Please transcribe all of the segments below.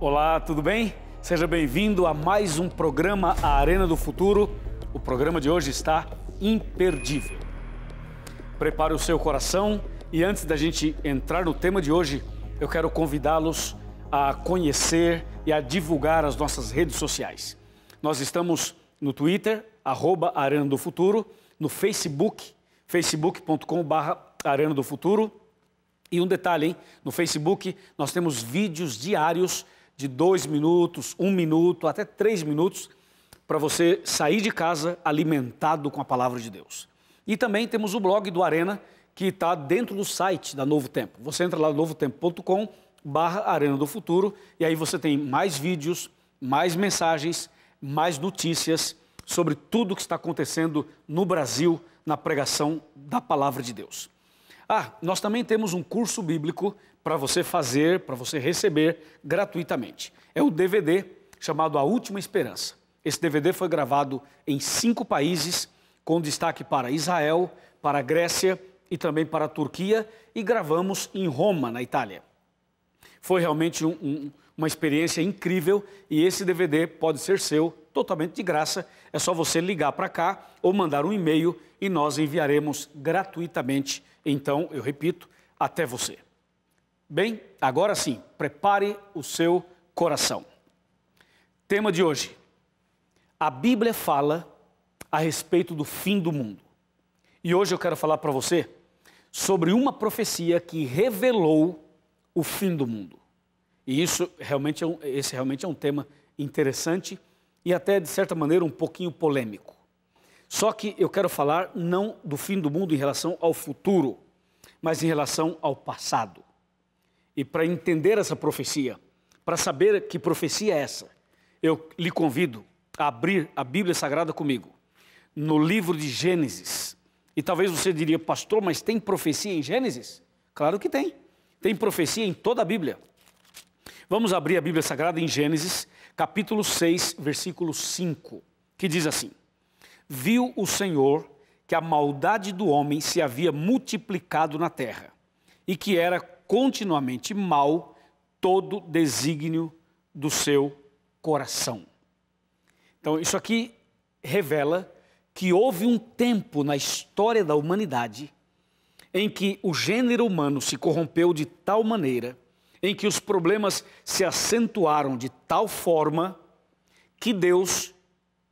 Olá, tudo bem? Seja bem-vindo a mais um programa A Arena do Futuro. O programa de hoje está imperdível. Prepare o seu coração e antes da gente entrar no tema de hoje, eu quero convidá-los a conhecer e a divulgar as nossas redes sociais. Nós estamos no Twitter, @Arena do Futuro, no Facebook, facebook.com/Arena do Futuro. E um detalhe, hein? No Facebook nós temos vídeos diários de 2 minutos, 1 minuto, até 3 minutos, para você sair de casa alimentado com a palavra de Deus. E também temos o blog do Arena, que está dentro do site da Novo Tempo. Você entra lá no novotempo.com/Arena do Futuro e aí você tem mais vídeos, mais mensagens, mais notícias sobre tudo que está acontecendo no Brasil na pregação da palavra de Deus. Nós também temos um curso bíblico para você fazer, para você receber gratuitamente. É o DVD chamado A Última Esperança. Esse DVD foi gravado em 5 países, com destaque para Israel, para a Grécia e também para a Turquia, e gravamos em Roma, na Itália. Foi realmente uma experiência incrível e esse DVD pode ser seu totalmente de graça. É só você ligar para cá ou mandar um e-mail e nós enviaremos gratuitamente. Então, eu repito, até você. Bem, agora sim, prepare o seu coração. Tema de hoje. A Bíblia fala a respeito do fim do mundo. E hoje eu quero falar para você sobre uma profecia que revelou o fim do mundo. E esse realmente é um tema interessante e até, de certa maneira, um pouquinho polêmico. Só que eu quero falar não do fim do mundo em relação ao futuro, mas em relação ao passado. E para entender essa profecia, para saber que profecia é essa, eu lhe convido a abrir a Bíblia Sagrada comigo, no livro de Gênesis. E talvez você diria, pastor, mas tem profecia em Gênesis? Claro que tem. Tem profecia em toda a Bíblia. Vamos abrir a Bíblia Sagrada em Gênesis, capítulo 6, versículo 5, que diz assim: Viu o Senhor que a maldade do homem se havia multiplicado na terra, e que era continuamente mau todo desígnio do seu coração. Então, isso aqui revela que houve um tempo na história da humanidade em que o gênero humano se corrompeu de tal maneira, em que os problemas se acentuaram de tal forma, que Deus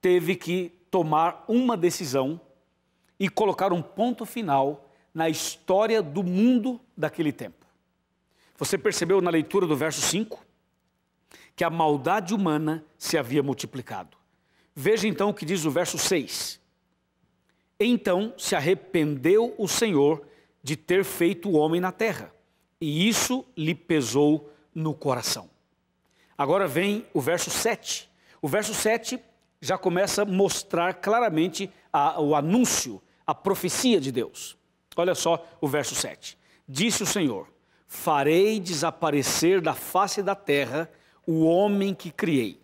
teve que tomar uma decisão e colocar um ponto final na história do mundo daquele tempo. Você percebeu na leitura do verso 5 que a maldade humana se havia multiplicado. Veja então o que diz o verso 6. Então se arrependeu o Senhor de ter feito o homem na terra, e isso lhe pesou no coração. Agora vem o verso 7. O verso 7 já começa a mostrar claramente o anúncio, a profecia de Deus. Olha só o verso 7. Disse o Senhor: farei desaparecer da face da terra o homem que criei,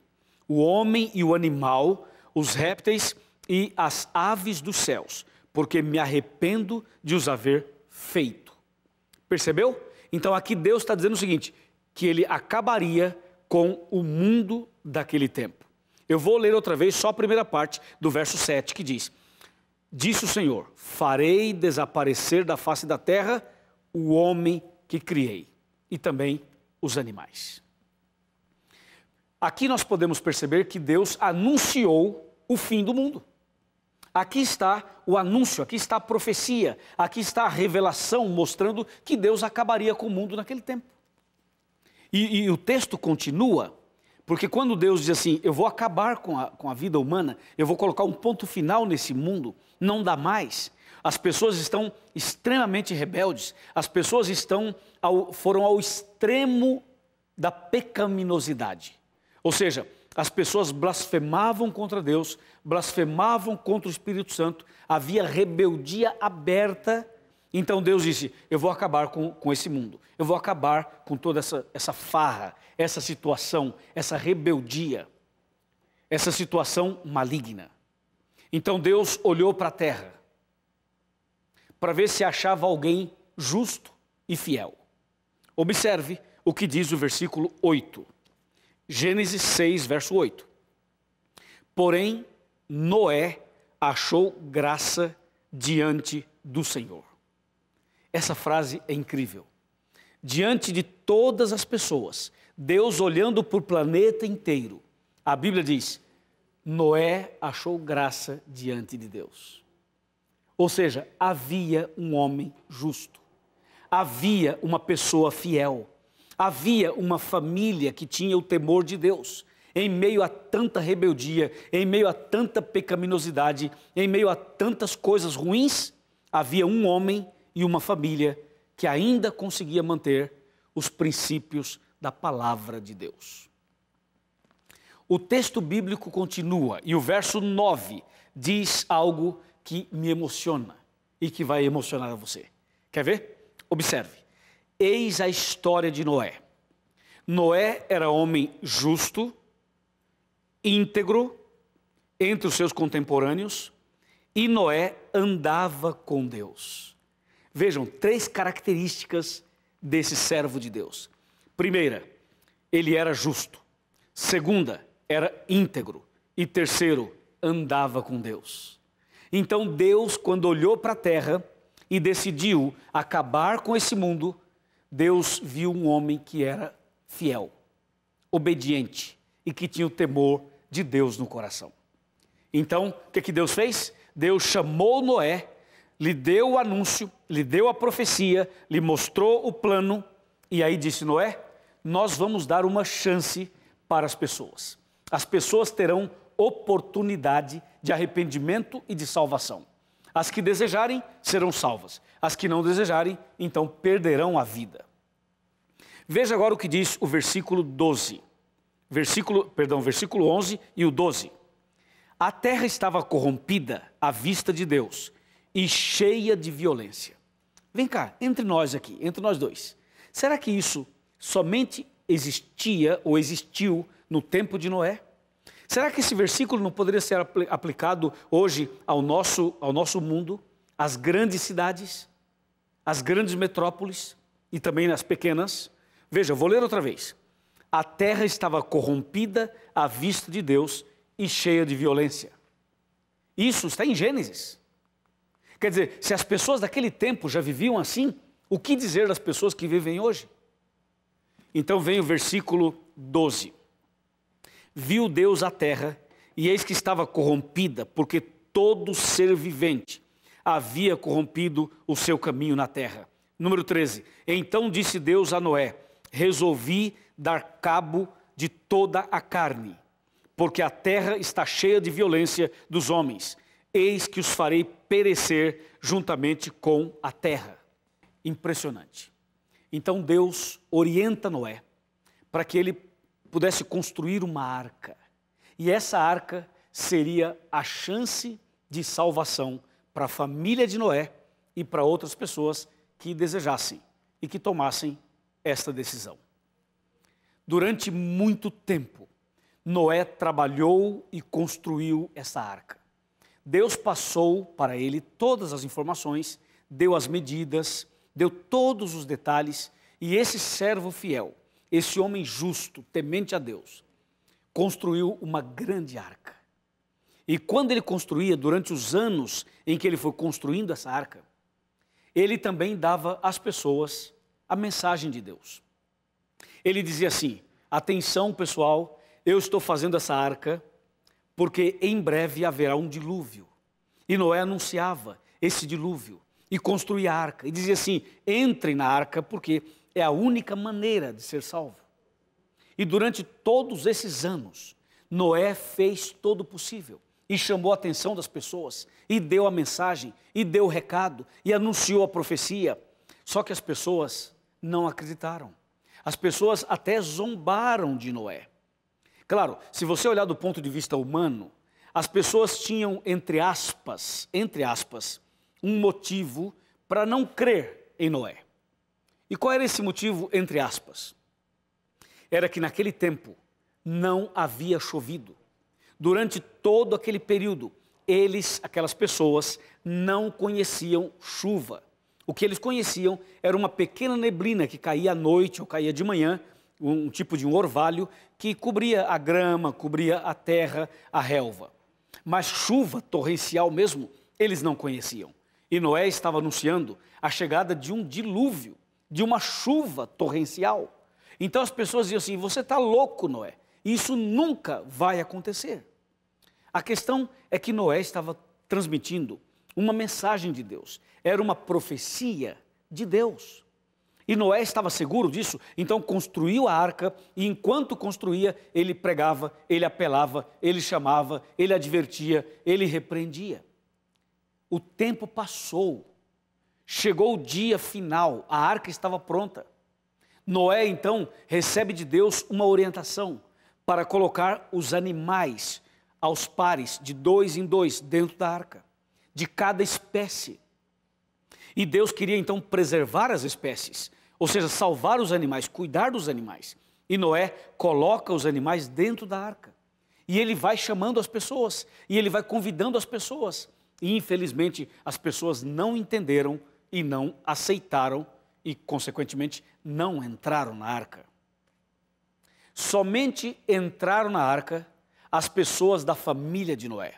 o homem e o animal, os répteis e as aves dos céus, porque me arrependo de os haver feito. Percebeu? Então aqui Deus está dizendo o seguinte, que ele acabaria com o mundo daquele tempo. Eu vou ler outra vez só a primeira parte do verso 7 que diz: Disse o Senhor, farei desaparecer da face da terra o homem que criei e também os animais. Aqui nós podemos perceber que Deus anunciou o fim do mundo. Aqui está o anúncio, aqui está a profecia, aqui está a revelação mostrando que Deus acabaria com o mundo naquele tempo. E o texto continua, porque quando Deus diz assim, eu vou acabar com a vida humana, eu vou colocar um ponto final nesse mundo, não dá mais. As pessoas estão extremamente rebeldes, as pessoas foram ao extremo da pecaminosidade. Ou seja, as pessoas blasfemavam contra Deus, blasfemavam contra o Espírito Santo, havia rebeldia aberta. Então Deus disse, eu vou acabar com esse mundo, eu vou acabar com toda essa farra, essa situação, essa rebeldia, essa situação maligna. Então Deus olhou para a terra, para ver se achava alguém justo e fiel. Observe o que diz o versículo 8. Gênesis 6, verso 8. Porém, Noé achou graça diante do Senhor. Essa frase é incrível. Diante de todas as pessoas, Deus olhando para o planeta inteiro, a Bíblia diz, Noé achou graça diante de Deus. Ou seja, havia um homem justo, havia uma pessoa fiel, havia uma família que tinha o temor de Deus. Em meio a tanta rebeldia, em meio a tanta pecaminosidade, em meio a tantas coisas ruins, havia um homem e uma família que ainda conseguia manter os princípios da palavra de Deus. O texto bíblico continua e o verso 9 diz algo que me emociona e que vai emocionar você. Quer ver? Observe. Eis a história de Noé. Noé era homem justo, íntegro entre os seus contemporâneos e Noé andava com Deus. Vejam, 3 características desse servo de Deus. Primeira, ele era justo. Segunda, era íntegro. E terceiro, andava com Deus. Então Deus, quando olhou para a terra e decidiu acabar com esse mundo, Deus viu um homem que era fiel, obediente e que tinha o temor de Deus no coração. Então, o que Deus fez? Deus chamou Noé, lhe deu o anúncio, lhe deu a profecia, lhe mostrou o plano e aí disse, Noé, nós vamos dar uma chance para as pessoas. As pessoas terão oportunidade de arrependimento e de salvação. As que desejarem serão salvas. As que não desejarem, então perderão a vida. Veja agora o que diz o versículo 12. Versículo 11 e o 12. A terra estava corrompida à vista de Deus e cheia de violência. Vem cá, entre nós aqui, entre nós dois. Será que isso somente existia ou existiu no tempo de Noé? Será que esse versículo não poderia ser aplicado hoje ao nosso mundo, às grandes cidades, às grandes metrópoles e também nas pequenas? Veja, vou ler outra vez. A terra estava corrompida à vista de Deus e cheia de violência. Isso está em Gênesis. Quer dizer, se as pessoas daquele tempo já viviam assim, o que dizer das pessoas que vivem hoje? Então vem o versículo 12. Viu Deus a terra, e eis que estava corrompida, porque todo ser vivente havia corrompido o seu caminho na terra. Número 13. Então disse Deus a Noé, resolvi dar cabo de toda a carne, porque a terra está cheia de violência dos homens. Eis que os farei perecer juntamente com a terra. Impressionante. Então Deus orienta Noé para que ele pudesse construir uma arca. E essa arca seria a chance de salvação para a família de Noé e para outras pessoas que desejassem e que tomassem esta decisão. Durante muito tempo, Noé trabalhou e construiu essa arca. Deus passou para ele todas as informações, deu as medidas, deu todos os detalhes, e esse servo fiel, esse homem justo, temente a Deus, construiu uma grande arca. E quando ele construía, durante os anos em que ele foi construindo essa arca, ele também dava às pessoas a mensagem de Deus. Ele dizia assim, atenção pessoal, eu estou fazendo essa arca porque em breve haverá um dilúvio. E Noé anunciava esse dilúvio e construía a arca. E dizia assim, entrem na arca porque é a única maneira de ser salvo. E durante todos esses anos, Noé fez todo o possível e chamou a atenção das pessoas e deu a mensagem e deu o recado e anunciou a profecia. Só que as pessoas não acreditaram. As pessoas até zombaram de Noé. Claro, se você olhar do ponto de vista humano, as pessoas tinham, entre aspas, um motivo para não crer em Noé. E qual era esse motivo, entre aspas? Era que naquele tempo não havia chovido. Durante todo aquele período, aquelas pessoas, não conheciam chuva. O que eles conheciam era uma pequena neblina que caía à noite ou caía de manhã, um tipo de um orvalho que cobria a grama, cobria a terra, a relva. Mas chuva torrencial mesmo, eles não conheciam. E Noé estava anunciando a chegada de um dilúvio, de uma chuva torrencial. Então as pessoas diziam assim, você está louco, Noé, isso nunca vai acontecer. A questão é que Noé estava transmitindo uma mensagem de Deus, era uma profecia de Deus. E Noé estava seguro disso, então construiu a arca e enquanto construía, ele pregava, ele apelava, ele chamava, ele advertia, ele repreendia. O tempo passou, chegou o dia final, a arca estava pronta. Noé então recebe de Deus uma orientação para colocar os animais aos pares, de 2 em 2, dentro da arca, de cada espécie. E Deus queria então preservar as espécies, ou seja, salvar os animais, cuidar dos animais. E Noé coloca os animais dentro da arca. E ele vai chamando as pessoas, e ele vai convidando as pessoas. E infelizmente as pessoas não entenderam e não aceitaram e consequentemente não entraram na arca. Somente entraram na arca as pessoas da família de Noé.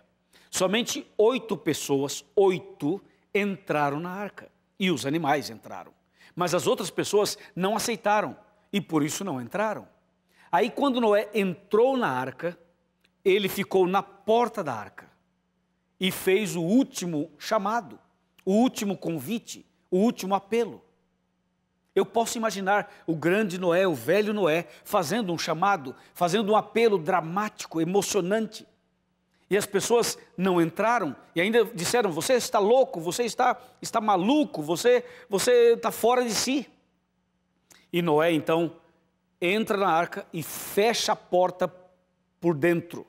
Somente 8 pessoas, 8 entraram na arca e os animais entraram. Mas as outras pessoas não aceitaram e por isso não entraram. Aí quando Noé entrou na arca, ele ficou na porta da arca e fez o último chamado, o último convite, o último apelo. Eu posso imaginar o grande Noé, o velho Noé, fazendo um chamado, fazendo um apelo dramático, emocionante. E as pessoas não entraram e ainda disseram, você está louco, você está maluco, você está fora de si. E Noé então entra na arca e fecha a porta por dentro.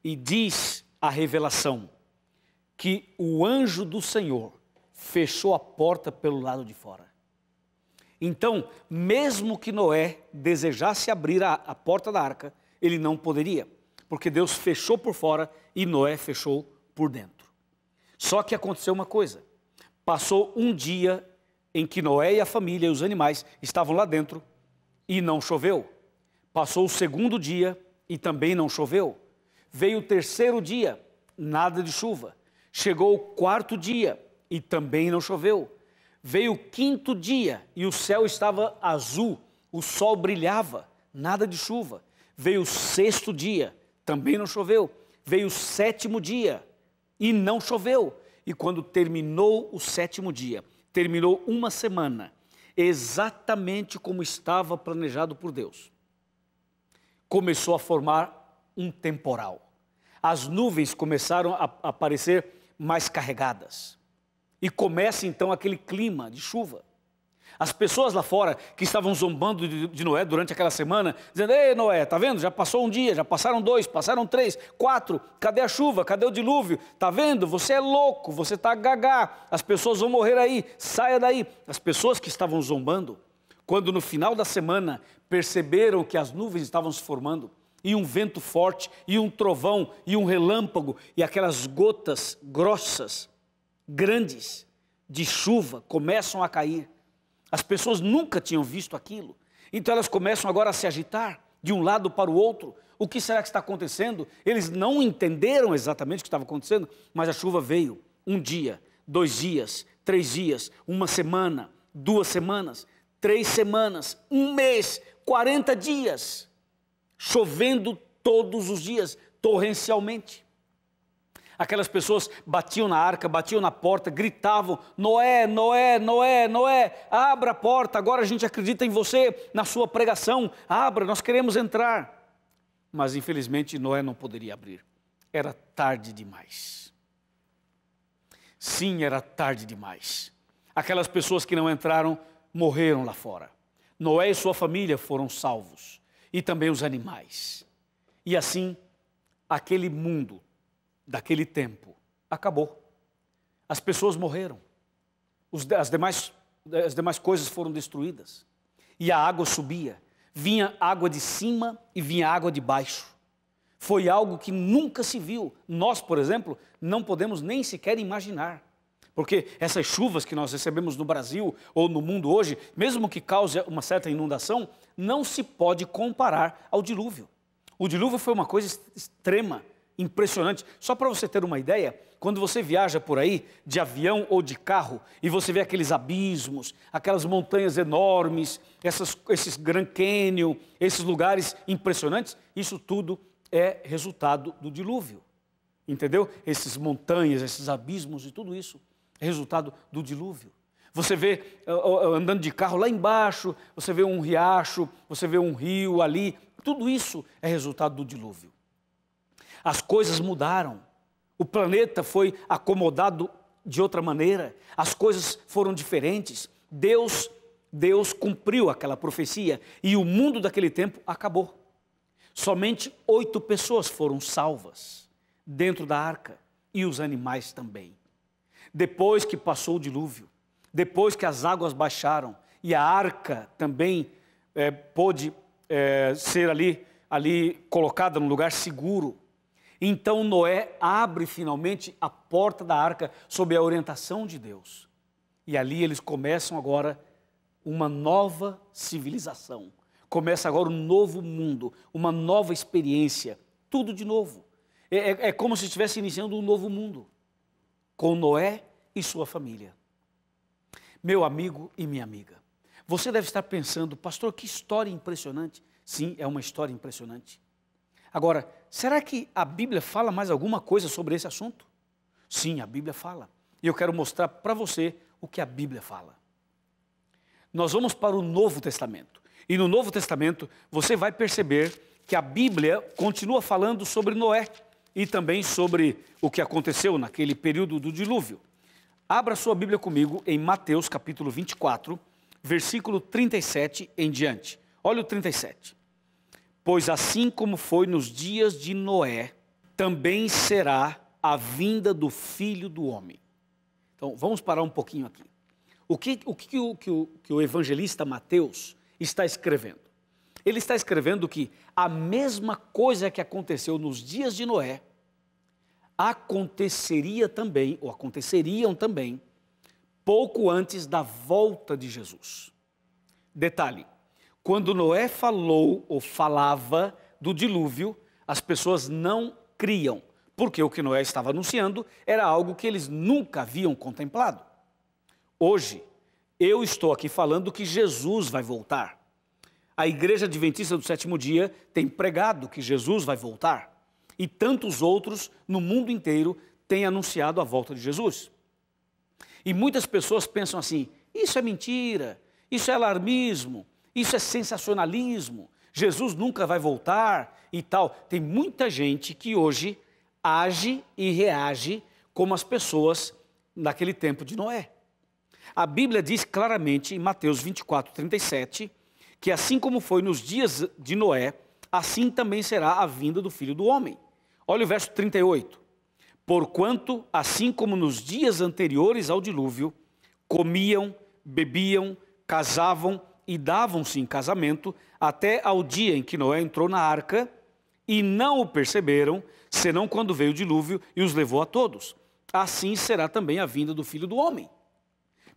E diz a revelação que o anjo do Senhor fechou a porta pelo lado de fora. Então, mesmo que Noé desejasse abrir a porta da arca, ele não poderia, porque Deus fechou por fora e Noé fechou por dentro. Só que aconteceu uma coisa, passou um dia em que Noé e a família e os animais estavam lá dentro e não choveu. Passou o segundo dia e também não choveu. Veio o terceiro dia, nada de chuva. Chegou o quarto dia e também não choveu. Veio o quinto dia e o céu estava azul, o sol brilhava, nada de chuva. Veio o sexto dia, também não choveu. Veio o sétimo dia e não choveu. E quando terminou o sétimo dia, terminou uma semana, exatamente como estava planejado por Deus, começou a formar um temporal. As nuvens começaram a aparecer mais carregadas. E começa então aquele clima de chuva. As pessoas lá fora que estavam zombando de Noé durante aquela semana, dizendo, ei Noé, tá vendo? Já passou um dia, já passaram 2, passaram 3, 4, cadê a chuva? Cadê o dilúvio? Tá vendo? Você é louco, você tá gagá, as pessoas vão morrer aí, saia daí. As pessoas que estavam zombando, quando no final da semana perceberam que as nuvens estavam se formando, e um vento forte, e um trovão, e um relâmpago, e aquelas gotas grossas, grandes, de chuva, começam a cair. As pessoas nunca tinham visto aquilo. Então elas começam agora a se agitar, de um lado para o outro. O que será que está acontecendo? Eles não entenderam exatamente o que estava acontecendo, mas a chuva veio. 1 dia, 2 dias, 3 dias, 1 semana, 2 semanas, 3 semanas, 1 mês, 40 dias. Chovendo todos os dias, torrencialmente. Aquelas pessoas batiam na arca, batiam na porta, gritavam, Noé, Noé, Noé, Noé, abra a porta, agora a gente acredita em você, na sua pregação, abra, nós queremos entrar. Mas infelizmente Noé não poderia abrir, era tarde demais. Sim, era tarde demais. Aquelas pessoas que não entraram, morreram lá fora. Noé e sua família foram salvos, e também os animais. E assim, aquele mundo, daquele tempo, acabou. As pessoas morreram. As demais coisas foram destruídas. E a água subia. Vinha água de cima e vinha água de baixo. Foi algo que nunca se viu. Nós, por exemplo, não podemos nem sequer imaginar. Porque essas chuvas que nós recebemos no Brasil ou no mundo hoje, mesmo que cause uma certa inundação, não se pode comparar ao dilúvio. O dilúvio foi uma coisa extrema, impressionante. Só para você ter uma ideia, quando você viaja por aí, de avião ou de carro, e você vê aqueles abismos, aquelas montanhas enormes, esses Grand Canyon, esses lugares impressionantes, isso tudo é resultado do dilúvio. Entendeu? Essas montanhas, esses abismos e tudo isso é resultado do dilúvio. Você vê, andando de carro lá embaixo, você vê um riacho, você vê um rio ali, tudo isso é resultado do dilúvio. As coisas mudaram, o planeta foi acomodado de outra maneira, as coisas foram diferentes, Deus cumpriu aquela profecia e o mundo daquele tempo acabou. Somente 8 pessoas foram salvas dentro da arca e os animais também. Depois que passou o dilúvio, depois que as águas baixaram e a arca também pôde ser ali colocada num lugar seguro, então Noé abre finalmente a porta da arca sob a orientação de Deus. E ali eles começam agora uma nova civilização. Começa agora um novo mundo, uma nova experiência, tudo de novo. É como se estivesse iniciando um novo mundo, com Noé e sua família. Meu amigo e minha amiga, você deve estar pensando, pastor, que história impressionante. Sim, é uma história impressionante. Agora, será que a Bíblia fala mais alguma coisa sobre esse assunto? Sim, a Bíblia fala. E eu quero mostrar para você o que a Bíblia fala. Nós vamos para o Novo Testamento. E no Novo Testamento você vai perceber que a Bíblia continua falando sobre Noé e também sobre o que aconteceu naquele período do dilúvio. Abra sua Bíblia comigo em Mateus capítulo 24, versículo 37 em diante. Olha o 37. Pois assim como foi nos dias de Noé, também será a vinda do Filho do Homem. Então, vamos parar um pouquinho aqui. O que o evangelista Mateus está escrevendo? Ele está escrevendo que a mesma coisa que aconteceu nos dias de Noé, aconteceriam também, pouco antes da volta de Jesus. Detalhe, quando Noé falou ou falava do dilúvio, as pessoas não criam, porque o que Noé estava anunciando era algo que eles nunca haviam contemplado. Hoje, eu estou aqui falando que Jesus vai voltar. A Igreja Adventista do Sétimo Dia tem pregado que Jesus vai voltar. E tantos outros no mundo inteiro têm anunciado a volta de Jesus. E muitas pessoas pensam assim, isso é mentira, isso é alarmismo, isso é sensacionalismo, Jesus nunca vai voltar e tal. Tem muita gente que hoje age e reage como as pessoas naquele tempo de Noé. A Bíblia diz claramente em Mateus 24, 37, que assim como foi nos dias de Noé, assim também será a vinda do Filho do Homem. Olha o verso 38. Porquanto, assim como nos dias anteriores ao dilúvio, comiam, bebiam, casavam e davam-se em casamento, até ao dia em que Noé entrou na arca, e não o perceberam, senão quando veio o dilúvio e os levou a todos. Assim será também a vinda do Filho do Homem.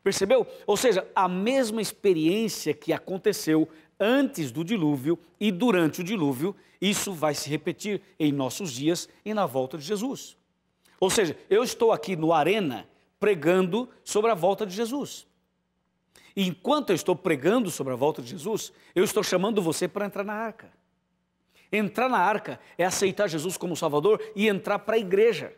Percebeu? Ou seja, a mesma experiência que aconteceu antes do dilúvio e durante o dilúvio, isso vai se repetir em nossos dias e na volta de Jesus. Ou seja, eu estou aqui no Arena pregando sobre a volta de Jesus. E enquanto eu estou pregando sobre a volta de Jesus, eu estou chamando você para entrar na arca. Entrar na arca é aceitar Jesus como Salvador e entrar para a igreja.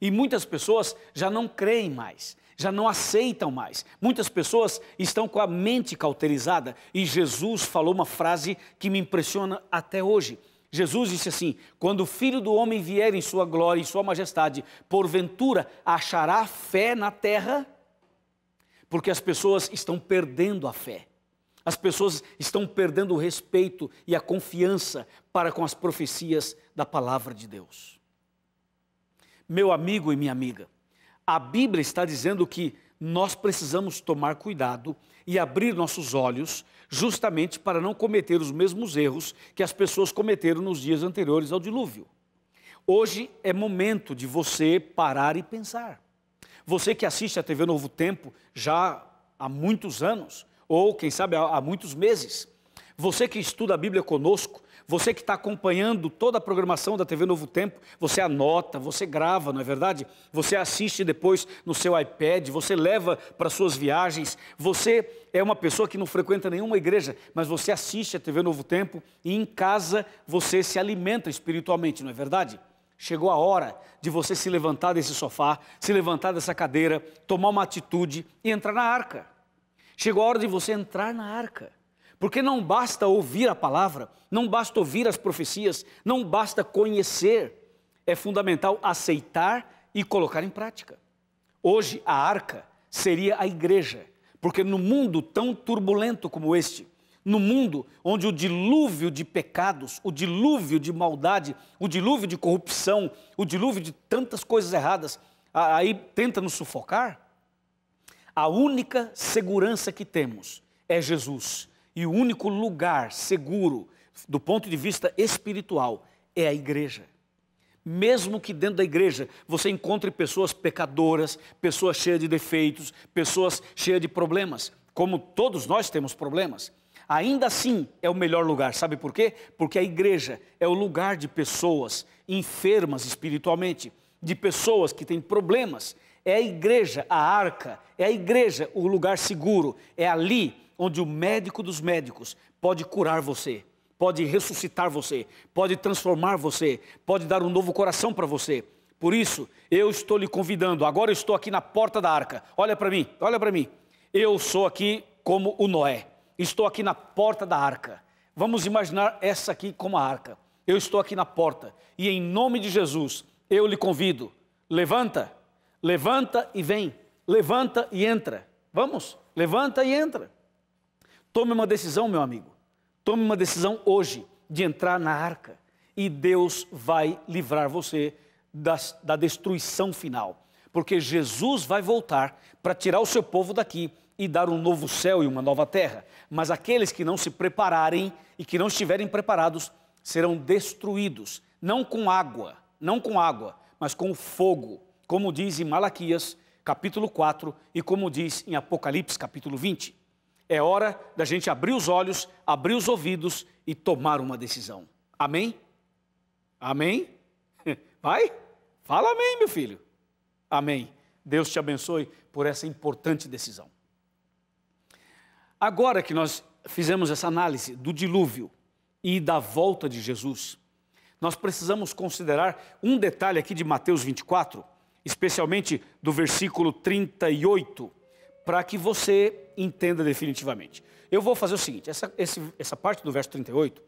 E muitas pessoas já não creem mais, já não aceitam mais. Muitas pessoas estão com a mente cauterizada. E Jesus falou uma frase que me impressiona até hoje. Jesus disse assim, quando o Filho do Homem vier em sua glória e sua majestade, porventura achará fé na terra? Porque as pessoas estão perdendo a fé. As pessoas estão perdendo o respeito e a confiança para com as profecias da palavra de Deus. Meu amigo e minha amiga, a Bíblia está dizendo que nós precisamos tomar cuidado e abrir nossos olhos justamente para não cometer os mesmos erros que as pessoas cometeram nos dias anteriores ao dilúvio. Hoje é momento de você parar e pensar. Você que assiste a TV Novo Tempo já há muitos anos, ou quem sabe há muitos meses. Você que estuda a Bíblia conosco, você que está acompanhando toda a programação da TV Novo Tempo, você anota, você grava, não é verdade? Você assiste depois no seu iPad, você leva para suas viagens. Você é uma pessoa que não frequenta nenhuma igreja, mas você assiste a TV Novo Tempo e em casa você se alimenta espiritualmente, não é verdade? Chegou a hora de você se levantar desse sofá, se levantar dessa cadeira, tomar uma atitude e entrar na arca. Chegou a hora de você entrar na arca. Porque não basta ouvir a palavra, não basta ouvir as profecias, não basta conhecer. É fundamental aceitar e colocar em prática. Hoje a arca seria a igreja, porque no mundo tão turbulento como este, no mundo onde o dilúvio de pecados, o dilúvio de maldade, o dilúvio de corrupção, o dilúvio de tantas coisas erradas, aí tenta nos sufocar, a única segurança que temos é Jesus. E o único lugar seguro, do ponto de vista espiritual, é a igreja. Mesmo que dentro da igreja você encontre pessoas pecadoras, pessoas cheias de defeitos, pessoas cheias de problemas, como todos nós temos problemas, ainda assim é o melhor lugar. Sabe por quê? Porque a igreja é o lugar de pessoas enfermas espiritualmente, de pessoas que têm problemas. É a igreja, a arca, é a igreja o lugar seguro, é ali onde o médico dos médicos pode curar você, pode ressuscitar você, pode transformar você, pode dar um novo coração para você. Por isso, eu estou lhe convidando, agora eu estou aqui na porta da arca, olha para mim, olha para mim. Eu sou aqui como o Noé, estou aqui na porta da arca. Vamos imaginar essa aqui como a arca. Eu estou aqui na porta e em nome de Jesus, eu lhe convido, levanta, levanta e vem, levanta e entra. Vamos, levanta e entra. Tome uma decisão, meu amigo. Tome uma decisão hoje de entrar na arca. E Deus vai livrar você da destruição final. Porque Jesus vai voltar para tirar o seu povo daqui e dar um novo céu e uma nova terra. Mas aqueles que não se prepararem e que não estiverem preparados serão destruídos. Não com água, mas com fogo. Como diz em Malaquias, capítulo 4, e como diz em Apocalipse, capítulo 20. É hora da gente abrir os olhos, abrir os ouvidos e tomar uma decisão. Amém? Amém? Vai? Fala amém, meu filho. Amém. Deus te abençoe por essa importante decisão. Agora que nós fizemos essa análise do dilúvio e da volta de Jesus, nós precisamos considerar um detalhe aqui de Mateus 24, especialmente do versículo 38, para que você entenda definitivamente. Eu vou fazer o seguinte, essa parte do verso 38,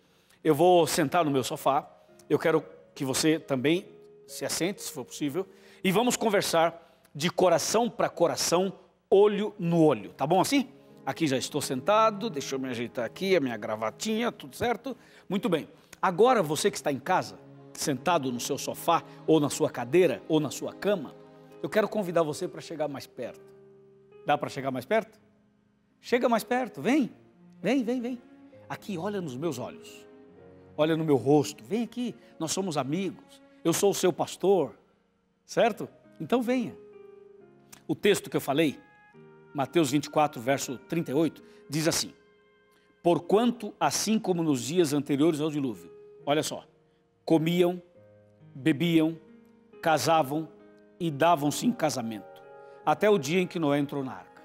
eu vou sentar no meu sofá, eu quero que você também se assente, se for possível, e vamos conversar de coração para coração, olho no olho, tá bom assim? Aqui já estou sentado, deixa eu me ajeitar aqui, a minha gravatinha, tudo certo? Muito bem. Agora você que está em casa, sentado no seu sofá, ou na sua cadeira, ou na sua cama, eu quero convidar você para chegar mais perto. Dá para chegar mais perto? Chega mais perto, vem. Aqui, olha nos meus olhos. Olha no meu rosto, vem aqui, nós somos amigos. Eu sou o seu pastor, certo? Então venha. O texto que eu falei, Mateus 24, verso 38, diz assim: porquanto, assim como nos dias anteriores ao dilúvio, olha só, comiam, bebiam, casavam e davam-se em casamento, até o dia em que Noé entrou na arca.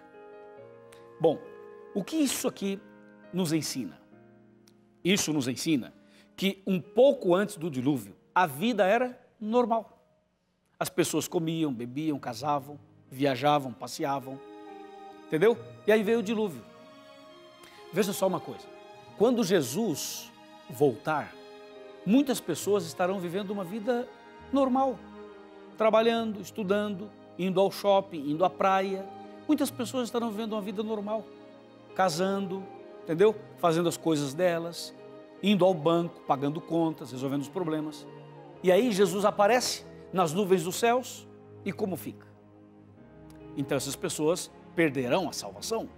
Bom, o que isso aqui nos ensina? Isso nos ensina que um pouco antes do dilúvio, a vida era normal. As pessoas comiam, bebiam, casavam, viajavam, passeavam, entendeu? E aí veio o dilúvio. Veja só uma coisa, quando Jesus voltar, muitas pessoas estarão vivendo uma vida normal, trabalhando, estudando, indo ao shopping, indo à praia. Muitas pessoas estarão vivendo uma vida normal, casando, entendeu? Fazendo as coisas delas, indo ao banco, pagando contas, resolvendo os problemas. E aí Jesus aparece nas nuvens dos céus e como fica? Então essas pessoas perderão a salvação.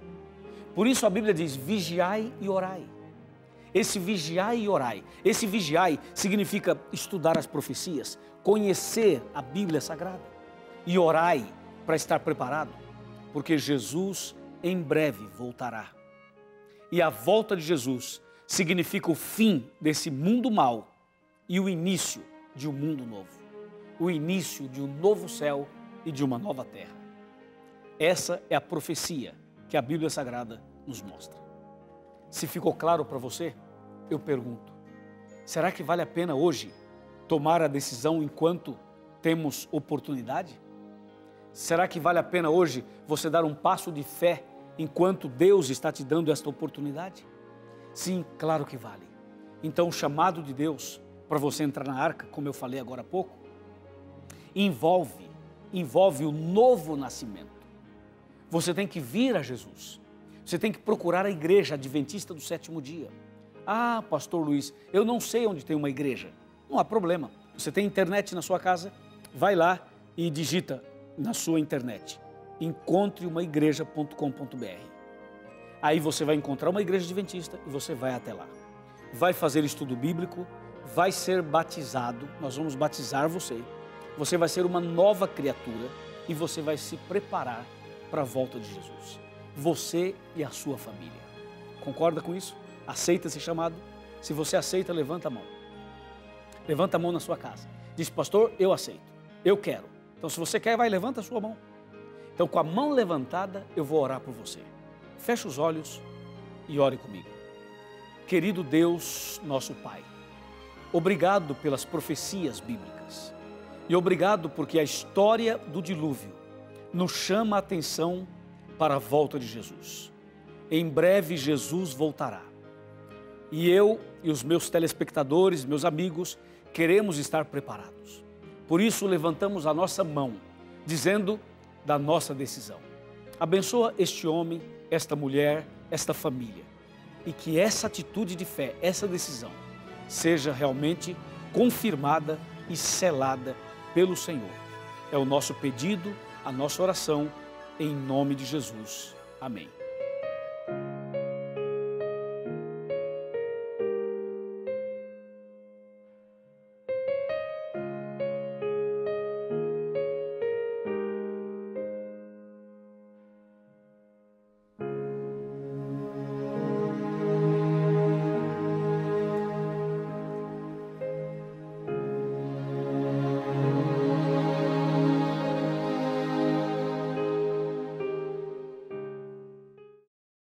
Por isso a Bíblia diz, vigiai e orai. Esse vigiai e orai, esse vigiai significa estudar as profecias, conhecer a Bíblia Sagrada. E orai, para estar preparado? Porque Jesus em breve voltará. E a volta de Jesus significa o fim desse mundo mau e o início de um mundo novo. O início de um novo céu e de uma nova terra. Essa é a profecia que a Bíblia Sagrada nos mostra. Se ficou claro para você, eu pergunto, será que vale a pena hoje tomar a decisão enquanto temos oportunidade? Será que vale a pena hoje você dar um passo de fé enquanto Deus está te dando esta oportunidade? Sim, claro que vale. Então o chamado de Deus para você entrar na arca, como eu falei agora há pouco, envolve o novo nascimento. Você tem que vir a Jesus. Você tem que procurar a igreja adventista do sétimo dia. Ah, pastor Luiz, eu não sei onde tem uma igreja. Não há problema. Você tem internet na sua casa? Vai lá e digita na sua internet, encontreumaigreja.com.br. Aí você vai encontrar uma igreja adventista e você vai até lá. Vai fazer estudo bíblico, vai ser batizado, nós vamos batizar você. Você vai ser uma nova criatura e você vai se preparar para a volta de Jesus. Você e a sua família. Concorda com isso? Aceita esse chamado? Se você aceita, levanta a mão. Levanta a mão na sua casa. Diz, pastor, eu aceito, eu quero. Então, se você quer, vai, levanta a sua mão. Então, com a mão levantada, eu vou orar por você. Feche os olhos e ore comigo. Querido Deus, nosso Pai, obrigado pelas profecias bíblicas. E obrigado porque a história do dilúvio nos chama a atenção para a volta de Jesus. Em breve, Jesus voltará. E eu e os meus telespectadores, meus amigos, queremos estar preparados. Por isso, levantamos a nossa mão, dizendo da nossa decisão. Abençoa este homem, esta mulher, esta família. E que essa atitude de fé, essa decisão, seja realmente confirmada e selada pelo Senhor. É o nosso pedido, a nossa oração, em nome de Jesus. Amém.